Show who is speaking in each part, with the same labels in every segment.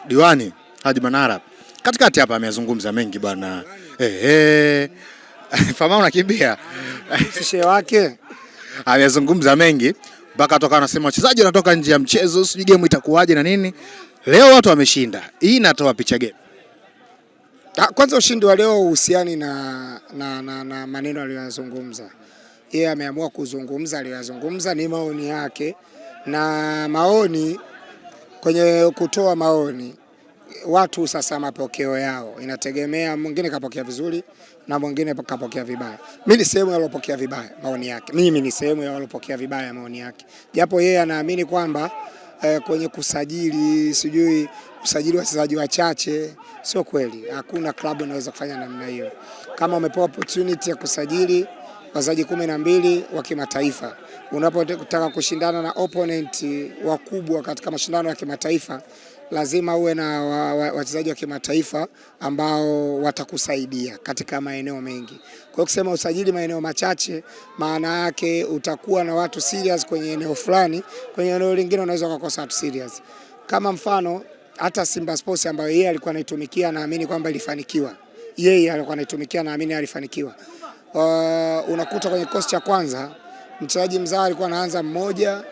Speaker 1: Diwani Haji Manara katikati hapa amezungumza mengi bwana. Fama unakimbia.
Speaker 2: Sisi wake
Speaker 1: Amezungumza mengi mpaka toka anasema wachezaji wanatoka nje ya mchezo, sijui game itakuwaje na nini. Leo watu wameshinda. Hii inatoa picha gani?
Speaker 2: Kwanza ushindi wa leo uhusiani na maneno aliyozungumza. Yeye ameamua kuzungumza aliyozungumza, ni maoni yake, na maoni kwenye kutoa maoni watu sasa mapokeo yao inategemea, mwingine kapokea vizuri na mwingine kapokea vibaya. Mimi ni sehemu ya walopokea vibaya maoni yake. Mimi ni sehemu ya walopokea vibaya maoni yake. Japo yeye anaamini kwamba kwenye kusajili, sijui usajili wachezaji wachache, sio kweli. Hakuna klabu inaweza kufanya namna hiyo. Kama umepewa opportunity ya kusajili wachezaji 12 wa kimataifa, unapotaka kushindana na opponent wakubwa katika mashindano ya kimataifa, lazima uwe na wachezaji wa kimataifa ambao watakusaidia katika maeneo mengi. Kwa hiyo kusema usajili maeneo machache, maana yake utakuwa na watu serious kwenye eneo fulani, kwenye eneo lingine unaweza kukosa watu serious. Kama mfano hata Simba Sports ambayo yeye alikuwa anaitumikia, naamini kwamba ilifanikiwa. Yeye alikuwa anaitumikia, naamini alifanikiwa. Unakuta kwenye kosi cha kwanza mchezaji mzao alikuwa anaanza mmoja,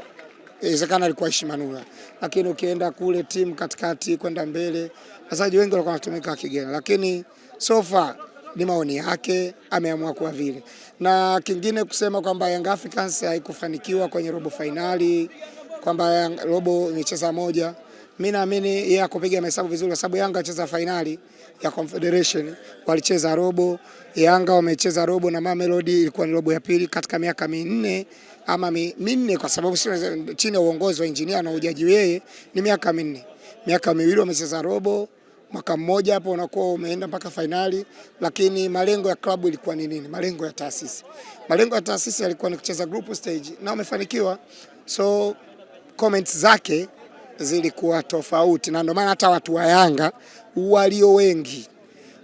Speaker 2: inawezekana alikuwa Ishimanula, lakini ukienda kule timu katikati kwenda mbele wachezaji wengi walikuwa wanatumika kigeni, lakini so far ni maoni yake, ameamua kuwa vile. Na kingine kusema kwamba Young Africans haikufanikiwa kwenye robo finali, kwamba robo imecheza moja, mimi naamini yeye akupiga mahesabu vizuri, kwa sababu Yanga acheza finali ya Confederation, walicheza robo, Yanga wamecheza robo na Mamelodi ilikuwa ni robo ya pili katika miaka minne ama minne, kwa sababu chini ya uongozi wa engineer na ujaji yeye ni miaka minne. Miaka miwili wamecheza robo, mwaka mmoja hapo unakuwa umeenda mpaka finali. Lakini malengo ya klabu ilikuwa ni nini? Malengo ya taasisi. Malengo ya taasisi yalikuwa ni kucheza group stage na wamefanikiwa. So comments zake zilikuwa tofauti, na ndio maana hata watu wa Yanga walio wengi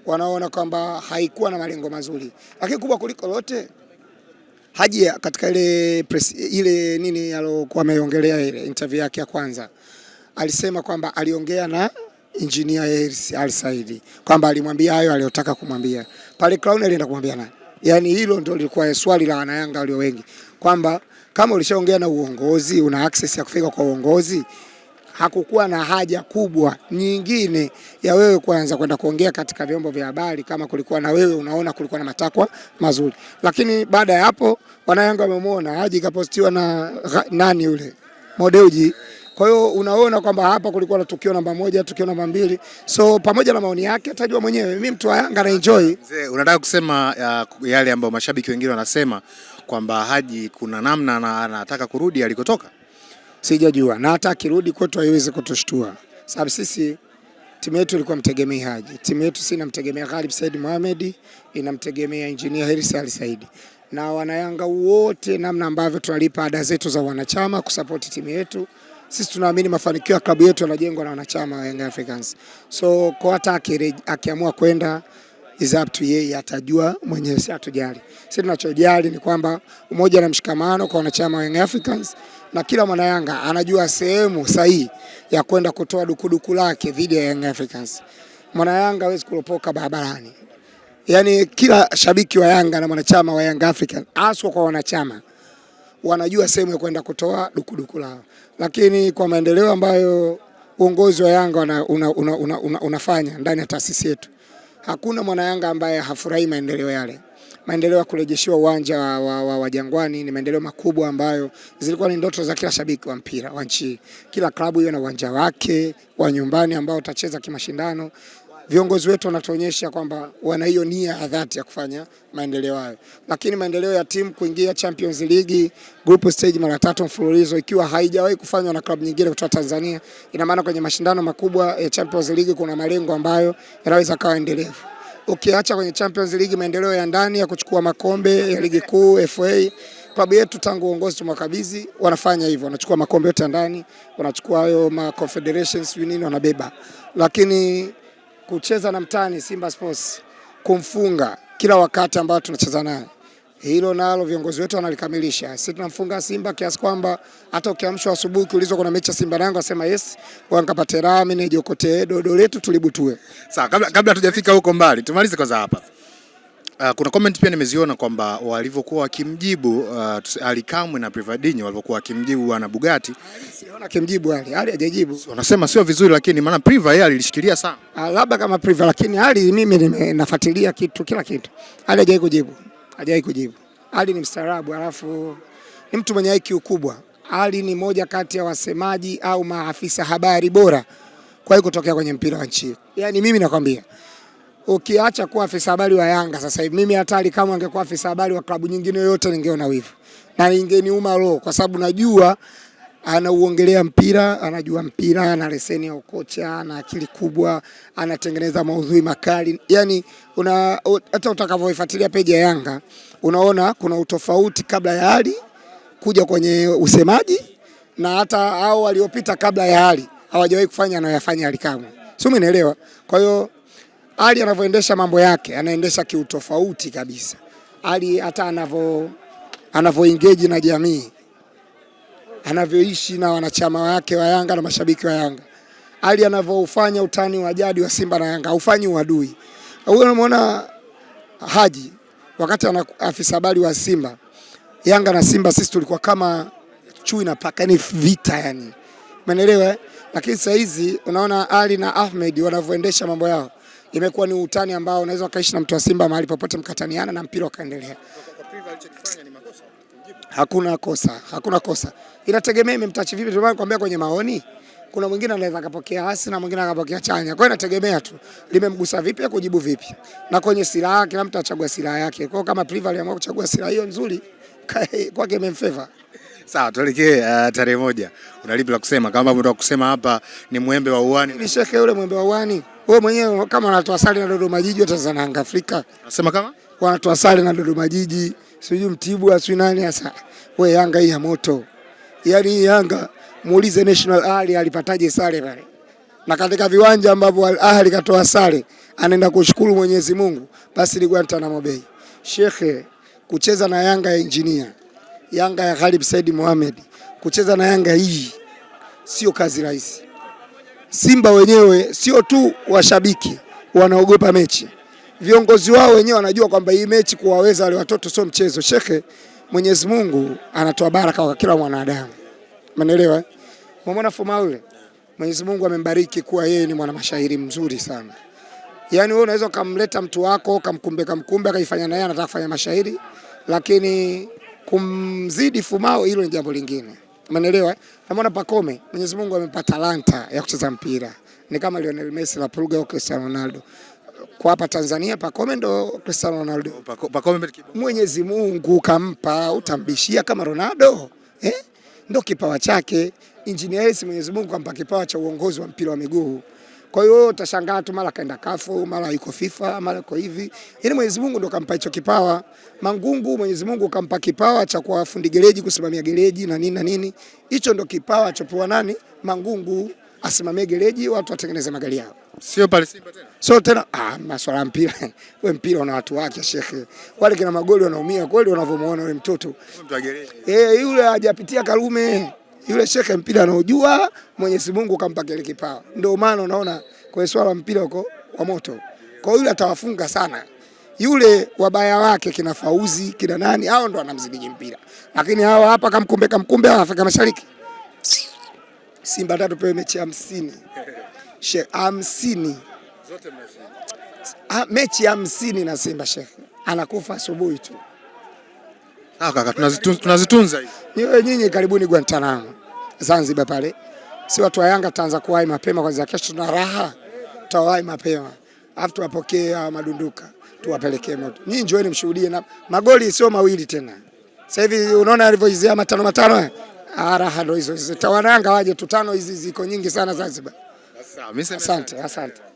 Speaker 2: wanaona kwamba haikuwa na malengo mazuri. Lakini kubwa kuliko lote, Haji katika ile nini alokuwa ameongelea ile interview yake ya kwanza, alisema kwamba aliongea na engineer Hersi Al-Said, kwamba alimwambia hayo aliyotaka kumwambia. Pale Crown alienda kumwambia nani? Yaani hilo ndio lilikuwa swali la wanayanga walio wengi, kwamba kama ulishaongea na uongozi, una access ya kufika kwa uongozi, hakukuwa na haja kubwa nyingine ya wewe kuanza kwenda kuongea katika vyombo vya habari, kama kulikuwa na wewe unaona kulikuwa na matakwa mazuri. Lakini baada ya hapo wanayanga wamemwona Haji kapostiwa na nani yule Modeuji. Kwa hiyo unaona kwamba hapa kulikuwa na tukio namba 1, tukio namba 2. So pamoja na maoni yake atajua mwenyewe. Mimi mtu wa Yanga na enjoy.
Speaker 1: Mzee, unataka kusema yale ambayo mashabiki wengine wanasema kwamba Haji kuna namna anataka kurudi alikotoka?
Speaker 2: Sijajua, na hata akirudi kwetu haiwezi kutushtua, sababu sisi timu yetu ilikuwa mtegemea Haji. Timu yetu si inamtegemea Ghalib Said Mohamed, inamtegemea engineer Hersi Al-Said. Na wanayanga wote, namna ambavyo tunalipa ada zetu za wanachama kusupport timu yetu, sisi tunaamini mafanikio ya klabu yetu yanajengwa na wanachama wa Young Africans. So kwa hata akiamua kwenda, is up to yeye, atajua mwenyewe, si atujali. Sisi tunachojali ni kwamba umoja na mshikamano kwa wanachama wa Young Africans, na kila mwana Yanga anajua sehemu sahihi ya kwenda kutoa dukuduku lake dhidi ya Young Africans. Mwana Yanga hawezi kulopoka barabarani. Yaani kila shabiki wa Yanga na mwanachama wa Young Africans, hasa kwa wanachama, wanajua sehemu ya kwenda kutoa dukuduku lao. Lakini kwa maendeleo ambayo uongozi wa Yanga unafanya ndani ya taasisi yetu, hakuna mwana Yanga ambaye hafurahi maendeleo yale. Maendeleo ya kurejeshiwa uwanja wa Jangwani ni maendeleo makubwa ambayo zilikuwa ni ndoto za kila shabiki wa mpira wa nchi. Kila klabu iwe na uwanja wake wa nyumbani ambao utacheza kimashindano. Viongozi wetu wanatuonyesha kwamba wana hiyo nia ya dhati ya kufanya maendeleo hayo. Lakini maendeleo ya timu kuingia Champions League group stage mara 3 mfululizo, ikiwa haijawahi kufanywa na klabu nyingine kutoka Tanzania, ina maana kwenye mashindano makubwa ya Champions League kuna malengo ambayo yanaweza kawa endelevu. Ukiacha kwenye Champions League, maendeleo ya ndani ya kuchukua makombe ya ligi kuu, FA, klabu yetu tangu uongozi tumakabizi wanafanya hivyo, wanachukua makombe yote ndani, wanachukua hayo confederations nini wanabeba. Lakini kucheza na mtani Simba Sports, kumfunga kila wakati ambao tunacheza naye, Hilo nalo viongozi wetu wanalikamilisha. Sisi tunamfunga Simba kiasi kwamba hata ukiamshwa asubuhi ukiulizwa kuna mechi ya Simba na Yanga asema yes, nikapate raha mimi nijokote dodo letu tulibutue.
Speaker 1: Sawa, kabla tujafika huko mbali, tumalize kwanza hapa. Kuna comment pia nimeziona kwamba walivyokuwa wakimjibu Ali Kamwe na Privadinho walivyokuwa wakimjibu bwana Bugatti.
Speaker 2: Siona kimjibu Ali hajajibu.
Speaker 1: Wanasema sio vizuri, lakini maana Priva yeye alilishikilia sana.
Speaker 2: Labda kama Priva, lakini Ali mimi nafuatilia kila kitu. Ali hajawahi kujibu. Ali ni mstaarabu, alafu ni mtu mwenye IQ kubwa. Ali ni moja kati ya wasemaji au maafisa habari bora kwa hiyo kutokea kwenye mpira wa nchi. Yaani mimi nakwambia, ukiacha kuwa afisa habari wa Yanga sasa hivi, mimi hata kama angekuwa afisa habari wa klabu nyingine yoyote ningeona wivu. Na ingeniuma roho kwa sababu najua anauongelea mpira, anajua mpira, ana leseni ya ukocha, ana akili kubwa, anatengeneza maudhui makali. Yaani hata utakavyoifuatilia peji ya Yanga, unaona kuna utofauti kabla ya Ali kuja kwenye usemaji na hata hao waliopita kabla ya Ali hawajawahi kufanya anayofanya Ali Kamwe. Sio, umeelewa? Kwa hiyo Ali anavyoendesha mambo yake, anaendesha kiutofauti kabisa. Ali hata anavyoengage na jamii, anavyoishi na wanachama wake wa Yanga na mashabiki wa Yanga. Ali anavyofanya utani wa jadi wa Simba na Yanga, haufanyi uadui. Wewe unamuona Haji wakati ana afisa habari wa Simba, Yanga na Simba sisi tulikuwa kama chui na paka, ni vita yani. Umeelewa? Lakini sasa hizi unaona Ali na Ahmed wanavyoendesha mambo yao, imekuwa ni utani ambao unaweza kaishi na mtu wa Simba mahali popote mkataniana na mpira ukaendelea. Hakuna kosa. Inategemea imemtachi vipi. Ndio nakwambia kwenye maoni kuna mwingine anaweza akapokea hasi na mwingine akapokea chanya. Kwa hiyo inategemea tu limemgusa vipi kujibu vipi. Na kwenye silaha kila mtu achagua silaha yake. Kwa hiyo kama Priva aliamua kuchagua silaha hiyo nzuri kwake imemfavor.
Speaker 1: Sawa, tuelekee tarehe 1. Unalipi la kusema kama unataka kusema hapa ni mwembe wa uani?
Speaker 2: Ni shekhe yule mwembe wa uani. Wewe mwenyewe kama unatoa sali na Dodoma Jiji utazana Yanga Afrika.
Speaker 1: Unasema kama
Speaker 2: wanatoa sali na Dodoma Jiji, sijui Mtibwa, sijui nani hasa. Wewe Yanga hii ya moto. Yaani hii Yanga muulize National Ali alipataje sare pale. Na katika viwanja ambapo Al Ahly katoa sare, anaenda kushukuru Mwenyezi Mungu, basi ni Guantanamo Bay. Shekhe, kucheza na Yanga ya engineer, Yanga ya Khalid Said Mohamed, kucheza na Yanga hii sio kazi rahisi. Simba wenyewe sio tu washabiki wanaogopa mechi, viongozi wao wenyewe wanajua kwamba hii mechi kuwaweza wale watoto sio mchezo. Shekhe, Mwenyezi Mungu anatoa baraka kwa kila mwanadamu. Umeelewa? Umeona Fuma yule? Mwenyezi Mungu amembariki kuwa yeye ni mwana mashairi mzuri sana. Yaani wewe unaweza kumleta mtu wako kamkumbe akaifanya naye anataka kufanya mashairi, lakini kumzidi Fumao hilo ni jambo lingine. Umeelewa? Unaona Pacome, Mwenyezi Mungu amempa talanta ya kucheza mpira. Ni kama Lionel Messi na Pulga au Cristiano Ronaldo. Kwa hapa Tanzania Pacome ndo Cristiano Ronaldo.
Speaker 1: Pacome
Speaker 2: Mwenyezi Mungu kampa, utambishia kama Ronaldo. Ndo kipawa chake. Engineer Mwenyezi Mungu kampa kipawa cha uongozi wa mpira wa miguu. Kwa hiyo utashangaa tu mara kaenda kafu, mara yuko FIFA, mara yuko hivi. Yaani Mwenyezi Mungu ndo kampa hicho kipawa. Mangungu Mwenyezi Mungu kampa kipawa cha kuwa fundi gereji, kusimamia gereji na nini. Hicho ndo kipawa chopewa nani? Mangungu, asimamie gereji, watu watengeneze magari yao.
Speaker 1: Sio pale Simba tena.
Speaker 2: Sio tena masuala ya mpira. Wewe mpira una watu wake shekhe. Wale kina magoli wanaumia kweli wanavyomuona yule mtoto.
Speaker 1: Mtu wa gereji.
Speaker 2: Yule hajapitia Karume. Yule shekhe mpira anaojua, Mwenyezi Mungu kampa kile kipawa. Ndio maana unaona kwa swala mpira uko wa moto. Kwa hiyo yule atawafunga sana. Yule wabaya wake kina Fauzi, kina nani, hao ndo wanamzidi mpira. Lakini hao hapa kamkumbe Afrika Mashariki. Simba tatu pewe mechi 50. 50.
Speaker 1: Zote mnashinda.
Speaker 2: Mechi 50 na Simba shekhe. Anakufa asubuhi tu.
Speaker 1: Kaka tunazitunza hizi.
Speaker 2: Nyinyi karibuni Guantanamo Zanzibar pale. Si watu wa Yanga taanza kuwahi mapema kwanza, kesho tuna raha. Tutawahi mapema. Alafu tuwapokee madunduka, tuwapelekee moto. Nyinyi njoeni mshuhudie na magoli sio mawili tena. Sasa hivi unaona alivyoizia 5-5. Raha ndo hizo. Tawananga waje tutano hizi ziko nyingi sana Zanzibar.
Speaker 1: Asante.
Speaker 2: Asante.